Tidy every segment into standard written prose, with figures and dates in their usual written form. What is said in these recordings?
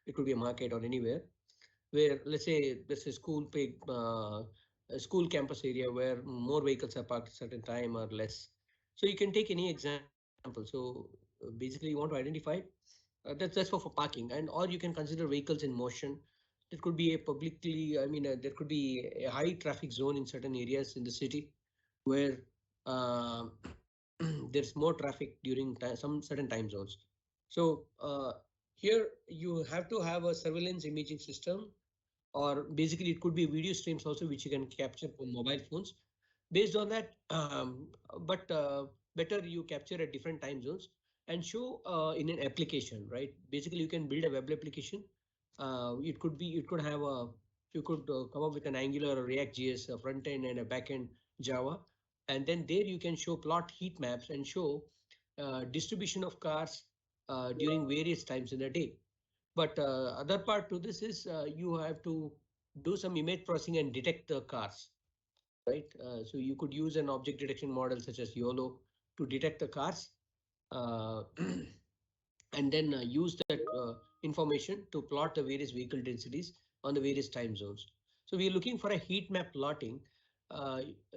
it could be a market or anywhere, where let's say there's a a school campus area where more vehicles are parked at a certain time or less. So you can take any example. So basically you want to identify that's for parking, and or you can consider vehicles in motion. There could be a there could be a high traffic zone in certain areas in the city where uh, there's more traffic during some certain time zones. So here you have to have a surveillance imaging system, or basically it could be video streams also which you can capture from mobile phones. Based on that, but better you capture at different time zones and show in an application, right? Basically, you can build a web application. It could have a, you could come up with an Angular or React JS, a front end and a back end Java, and then there you can show plot heat maps and show distribution of cars during various times in a day. But other part to this is you have to do some image processing and detect the cars, right? So you could use an object detection model such as YOLO to detect the cars, uh, and then use that information to plot the various vehicle densities on the various time zones. So we are looking for a heat map plotting.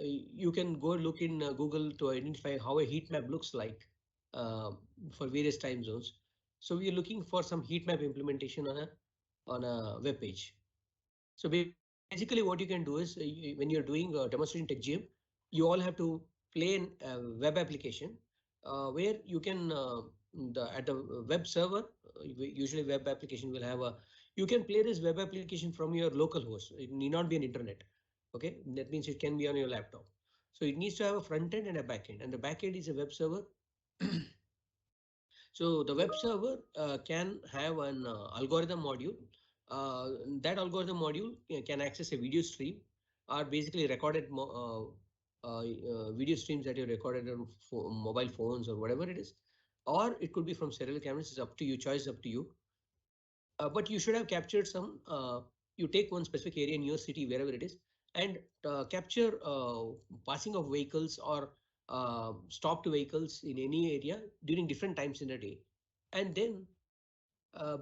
You can go look in Google to identify how a heat map looks like uh, for various time zones. So we are looking for some heat map implementation on a web page. So basically, what you can do is when you're doing demonstrating TechGM, you all have to play an web application where you can at the web server. Usually, web application will have a. You can play this web application from your local host. It need not be an internet. Okay, that means it can be on your laptop. So it needs to have a front end and a back end, and the back end is a web server. So the web server can have an algorithm module. That algorithm module can access a video stream, or basically recorded video streams that you recorded on mobile phones or whatever it is, or it could be from serial cameras. It's up to you. Choice up to you. But you should have captured some. You take one specific area in your city, wherever it is, and capture passing of vehicles or stopped vehicles in any area during different times in a day, and then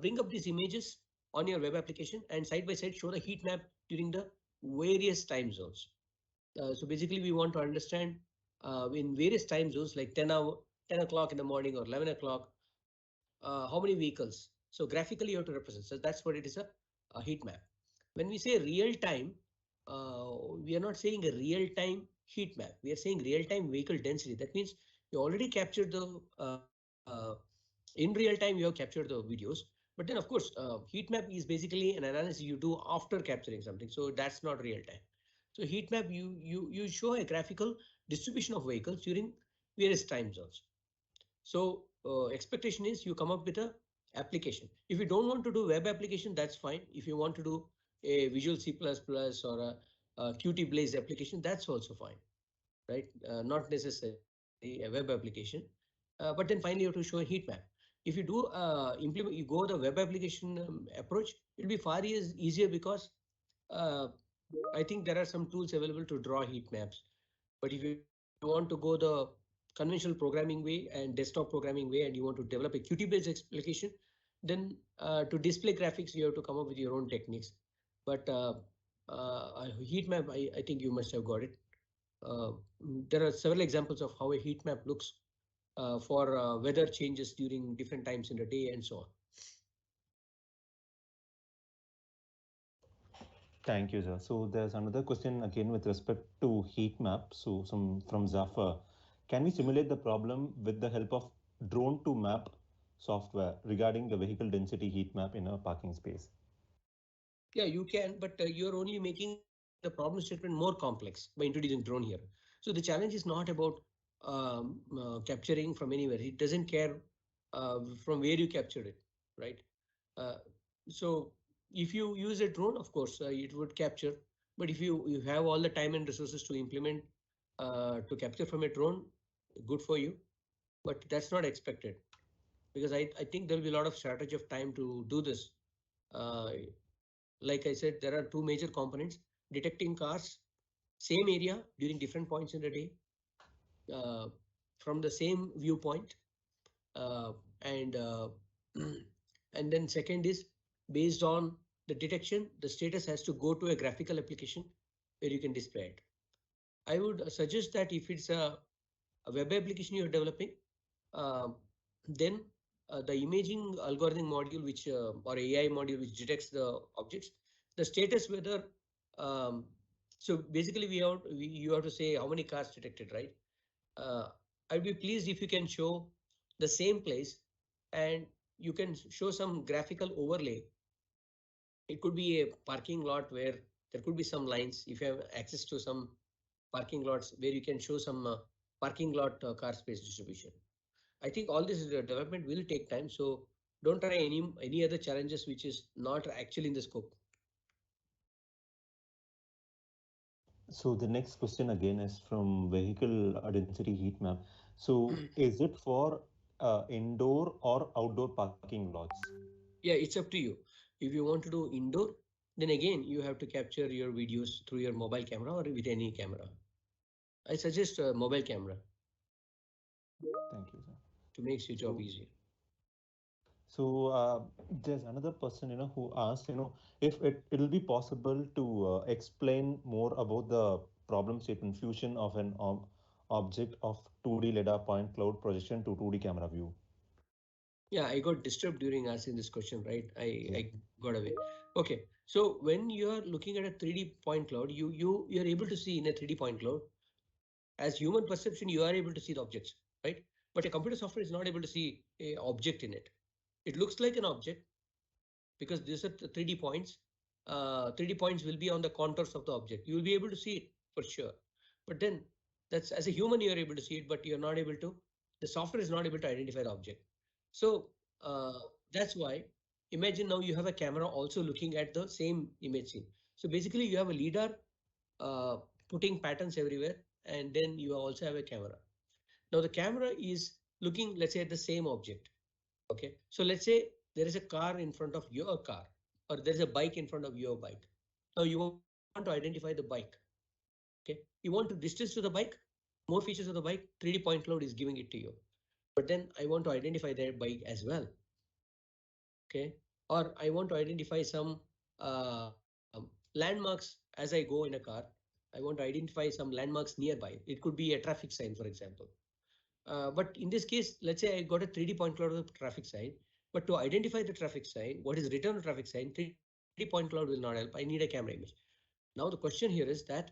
bring up these images on your web application and side by side show the heat map during the various time zones. So basically, we want to understand in various time zones like 10 o'clock in the morning or 11 o'clock, how many vehicles. So graphically, you have to represent. So that's what it is, a heat map. When we say real time, we are not saying a real time heat map. We are saying real time vehicle density. That means you already captured the in real time you have captured the videos. But then of course heat map is basically an analysis you do after capturing something, so that's not real time. So heat map, you show a graphical distribution of vehicles during various time zones. So expectation is you come up with a application. If you don't want to do web application, that's fine. If you want to do a Visual C++ or a Qt Blaze application, that's also fine, right? Not necessarily a web application. But then finally, you have to show a heat map. If you do implement, you go the web application approach, it'll be far easier because uh, I think there are some tools available to draw heat maps. But if you want to go the conventional programming way and desktop programming way, and you want to develop a Qt-based application, then to display graphics, you have to come up with your own techniques. But heat map, I think you must have got it. Uh, there are several examples of how a heat map looks for weather changes during different times in the day and so on. Thank you, sir. So there's another question again with respect to heat map. So some from Zafar. Can we simulate the problem with the help of drone to map software regarding the vehicle density heat map in a parking space? Yeah, you can, but you're only making the problem statement more complex by introducing drone here. So the challenge is not about capturing from anywhere. It doesn't care from where you captured it, right? Uh, so if you use a drone, of course, it would capture. But if you have all the time and resources to implement to capture from a drone, good for you. But that's not expected because I think there will be a lot of shortage of time to do this. Uh, like I said, there are two major components: detecting cars, same area during different points in the day, uh, from the same viewpoint, uh, and and then second is based on the detection, the status has to go to a graphical application where you can display it. I would suggest that if it's a web application you're developing, then the imaging algorithm module, which or AI module which detects the objects, the status whether. So basically, you have to say how many cars detected, right? I'd be pleased if you can show the same place and you can show some graphical overlay. It could be a parking lot where there could be some lines. If you have access to some parking lots where you can show some parking lot car space distribution. I think all this development will take time. So don't try any other challenges which is not actually in the scope. So the next question again is from vehicle density heat map. So is it for indoor or outdoor parking lots? Yeah, it's up to you. If you want to do indoor, then again you have to capture your videos through your mobile camera or with any camera. I suggest a mobile camera. Thank you, sir. To make your job easier. So there's another person, who asked, if it'll be possible to explain more about the problem statement fusion of an object of 2D LiDAR point cloud projection to 2D camera view. Yeah, I got disturbed during asking this question, right? I got away. Okay, so when you are looking at a 3D point cloud, you are able to see in a 3D point cloud. As human perception, you are able to see the objects, right? But a computer software is not able to see a object in it. It looks like an object because these are 3D points. 3D points will be on the contours of the object. You will be able to see it for sure. But then that's as a human, you are able to see it, but you're not able to, the software is not able to identify the object. So that's why imagine now you have a camera also looking at the same image scene. So basically you have a LiDAR putting patterns everywhere, and then you also have a camera. Now the camera is looking, let's say, at the same object. Okay, so let's say there is a car in front of your car, or there's a bike in front of your bike. Now you want to identify the bike. Okay, you want to distance to the bike, more features of the bike, 3D point cloud is giving it to you. But then I want to identify that bike as well. Okay, or I want to identify some landmarks as I go in a car. I want to identify some landmarks nearby. It could be a traffic sign, for example. But in this case, let's say I got a 3D point cloud of the traffic sign, but to identify the traffic sign, what is written on the traffic sign, 3D point cloud will not help. I need a camera image. Now the question here is that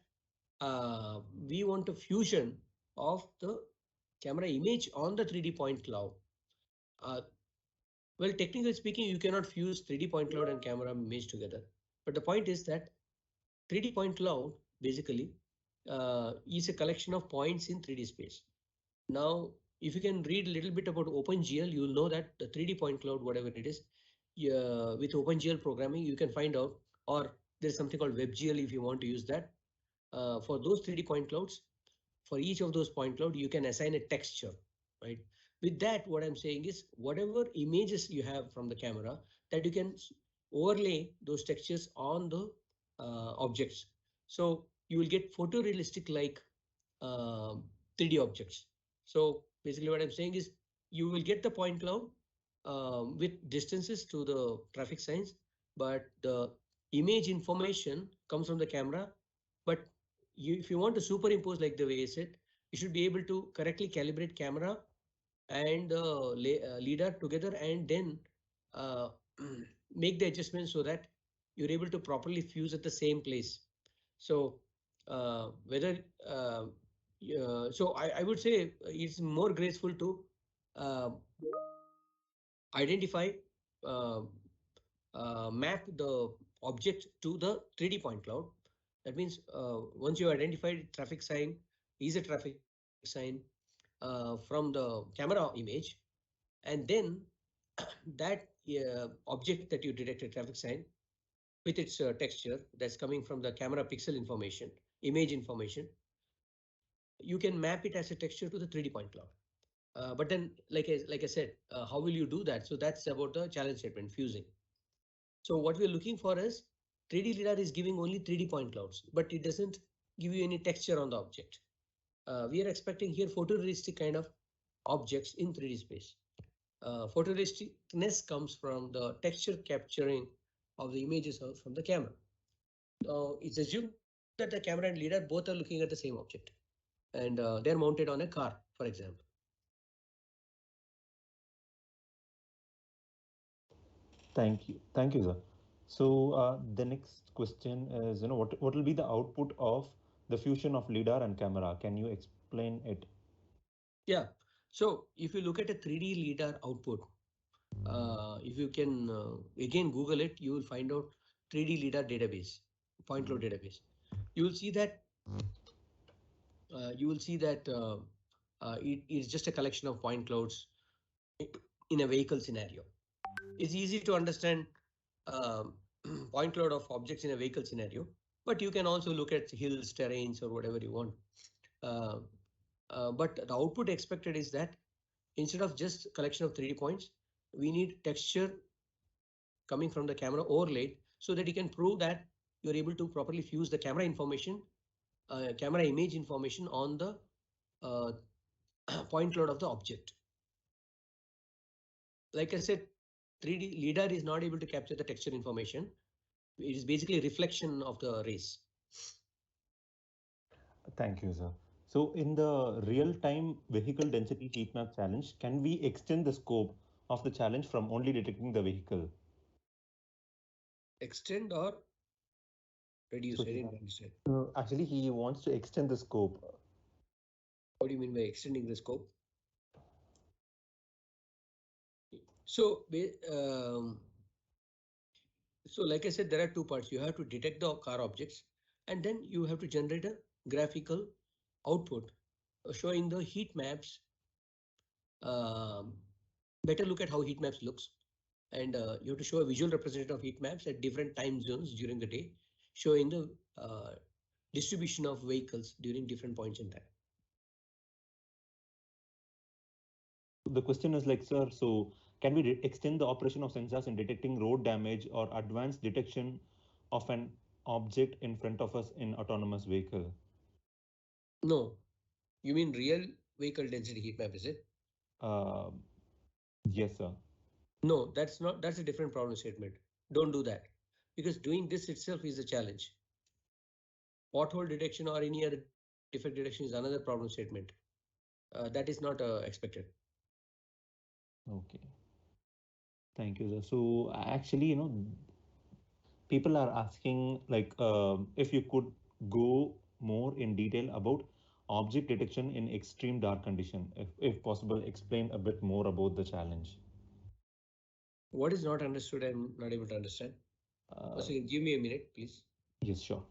we want a fusion of the camera image on the 3D point cloud. Well, technically speaking, you cannot fuse 3D point cloud and camera image together. But the point is that 3D point cloud basically is a collection of points in 3D space. Now, if you can read a little bit about OpenGL, you'll know that the 3D point cloud, whatever it is, with OpenGL programming, you can find out, or there's something called WebGL if you want to use that. For those 3D point clouds, for each of those point cloud, you can assign a texture, right? With that, what I'm saying is whatever images you have from the camera, that you can overlay those textures on the objects. So you will get photorealistic like 3D objects. So basically what I'm saying is you will get the point cloud with distances to the traffic signs, but the image information comes from the camera. But if you want to superimpose like the way I said, you should be able to correctly calibrate camera and LiDAR together, and then make the adjustments so that you're able to properly fuse at the same place. So whether so I would say it's more graceful to identify, map the object to the 3D point cloud. That means once you identified traffic sign is a traffic sign from the camera image, and then that object that you detected traffic sign with its texture that's coming from the camera pixel information, image information, you can map it as a texture to the 3D point cloud. But then, like I said, how will you do that? So that's about the challenge statement, fusing. So what we're looking for is 3D LiDAR is giving only 3D point clouds, but it doesn't give you any texture on the object. We are expecting here photorealistic kind of objects in 3D space. Photorealisticness comes from the texture capturing of the images from the camera. Now it's assumed that the camera and LiDAR both are looking at the same object, and they're mounted on a car, for example. Thank you, sir. So the next question is, what will be the output of the fusion of LiDAR and camera? Can you explain it? Yeah. So if you look at a 3D LiDAR output, if you can again Google it, you will find out 3D LiDAR database, point cloud database. You will see that it is just a collection of point clouds in a vehicle scenario. It's easy to understand point cloud of objects in a vehicle scenario, but you can also look at hills, terrains, or whatever you want. But the output expected is that instead of just collection of 3D points, we need texture coming from the camera overlaid so that you can prove that you're able to properly fuse the camera information, camera image information on the point cloud of the object. Like I said, 3D LiDAR is not able to capture the texture information. It is basically a reflection of the rays. Thank you, sir. So in the real-time vehicle density heat map challenge, can we extend the scope of the challenge from only detecting the vehicle? Extend or reduce? So I didn't understand. actually, he wants to extend the scope. What do you mean by extending the scope? So, like I said, there are two parts. You have to detect the car objects, and then you have to generate a graphical output showing the heat maps. Better look at how heat maps looks, and you have to show a visual representation of heat maps at different time zones during the day, showing the distribution of vehicles during different points in time. The question is like, sir, so can we extend the operation of sensors in detecting road damage or advanced detection of an object in front of us in autonomous vehicle? No, you mean real vehicle density heat map, is it? Yes, sir. No, that's not. That's a different problem statement. Don't do that, because doing this itself is a challenge. Pothole detection or any other defect detection is another problem statement. That is not expected. Okay. Thank you, sir. So actually, people are asking like if you could go more in detail about object detection in extreme dark condition. If possible, explain a bit more about the challenge. What is not understood, I'm not able to understand. So give me a minute, please. Yes, sure.